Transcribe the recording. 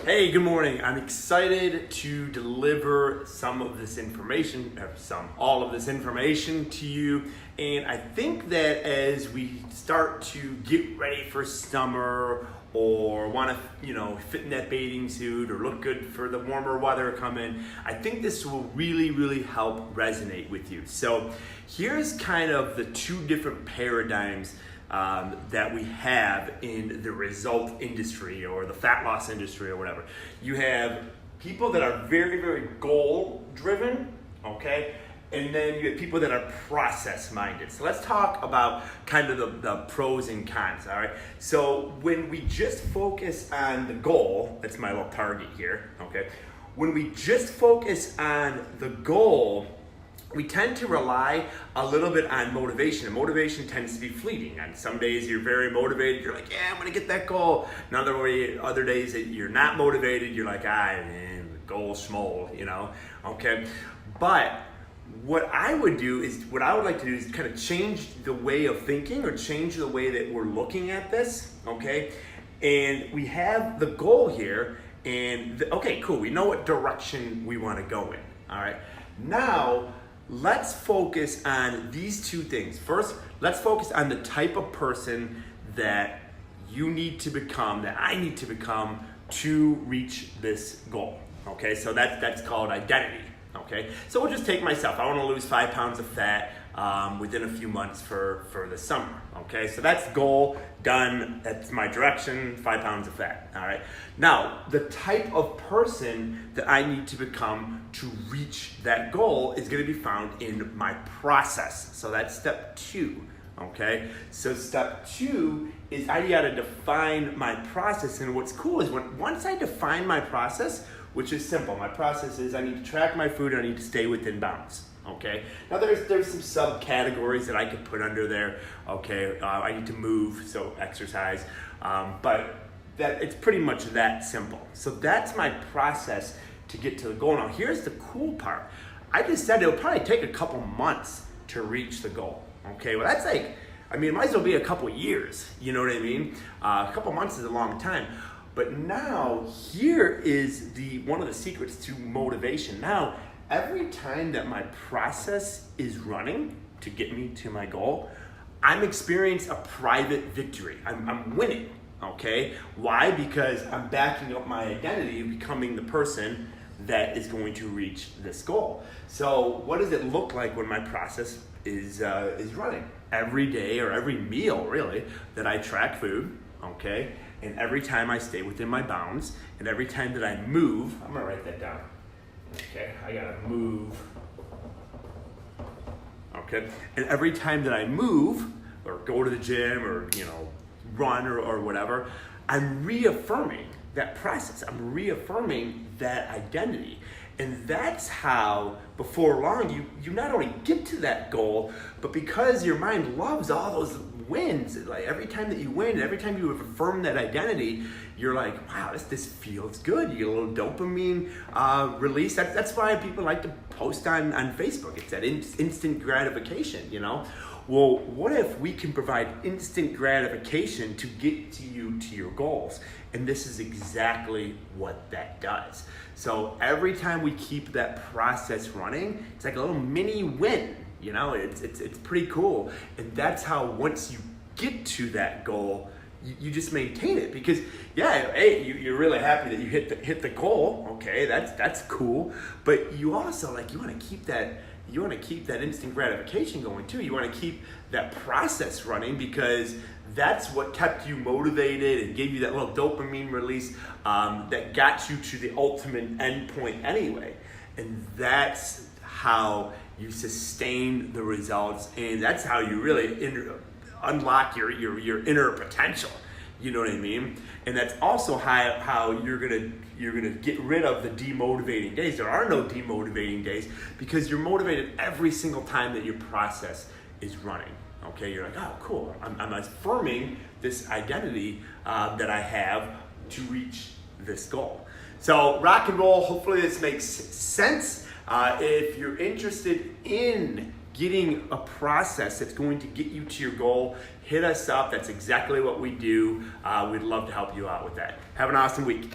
Hey, good morning. I'm excited to deliver some of this information, all of this information to you. And I think that as we start to get ready for summer or want to, fit in that bathing suit or look good for the warmer weather coming, I think this will really help resonate with you. So here's kind of the two different paradigms that we have in the result industry or the fat loss industry or whatever. You have people that are very goal driven, okay? And then you have people that are process minded. So let's talk about kind of the pros and cons, all right? So when we just focus on the goal, that's my little target here, okay? When we just focus on the goal, we tend to rely a little bit on motivation, and motivation tends to be fleeting. On some days you're very motivated, you're like, yeah, I'm gonna get that goal. Other days that you're not motivated, you're like, the goal schmoll, okay? But what I would like to do is kind of change the way of thinking or change the way that we're looking at this, okay? And we have the goal here, and okay, cool, we know what direction we wanna go in, all right? Now, let's focus on these two things. First, let's focus on the type of person that you need to become, that I need to become to reach this goal. Okay, so that's called identity. Okay, so we'll just take myself. I want to lose 5 pounds of fat within a few months for the summer. Okay, so that's goal done. That's my direction. 5 pounds of fat. All right. Now, the type of person that I need to become to reach that goal is going to be found in my process. So that's step 2. Okay, so step 2 is I got to define my process. And what's cool is once I define my process, which is simple. My process is I need to track my food and I need to stay within bounds. Okay. Now there's some subcategories that I could put under there. Okay. I need to move, so exercise. But it's pretty much that simple. So that's my process to get to the goal. Now here's the cool part. I just said it'll probably take a couple months to reach the goal. Okay. Well, that's it might as well be a couple years. You know what I mean? A couple months is a long time. But now, here is one of the secrets to motivation. Now, every time that my process is running to get me to my goal, I'm experiencing a private victory. I'm winning, okay? Why? Because I'm backing up my identity of becoming the person that is going to reach this goal. So what does it look like when my process is running? Every day or every meal, really, that I track food, okay? And every time I stay within my bounds, and every time that I move, I'm gonna write that down. Okay, I gotta move. Okay, and every time that I move, or go to the gym, or run or whatever, I'm reaffirming that process. I'm reaffirming that identity. And that's how, before long, you not only get to that goal, but because your mind loves all those wins, like every time that you win, every time you affirm that identity, you're like, wow, this feels good. You get a little dopamine release. That's why people like to post on Facebook. It's that instant gratification, Well, what if we can provide instant gratification to get you to your goals? And this is exactly what that does. So every time we keep that process running, it's like a little mini win. It's pretty cool. And that's how once you get to that goal, you just maintain it because you're really happy that you hit the goal. Okay, that's cool. But you also you want to keep that instant gratification going too. You want to keep that process running because that's what kept you motivated and gave you that little dopamine release that got you to the ultimate end point anyway. And that's how you sustain the results, and that's how you really unlock your inner potential. You know what I mean? And that's also how you're gonna get rid of the demotivating days. There are no demotivating days because you're motivated every single time that your process is running. Okay, you're like, oh, cool. I'm affirming this identity that I have to reach this goal. So rock and roll. Hopefully this makes sense. If you're interested in getting a process that's going to get you to your goal, hit us up. That's exactly what we do. We'd love to help you out with that. Have an awesome week.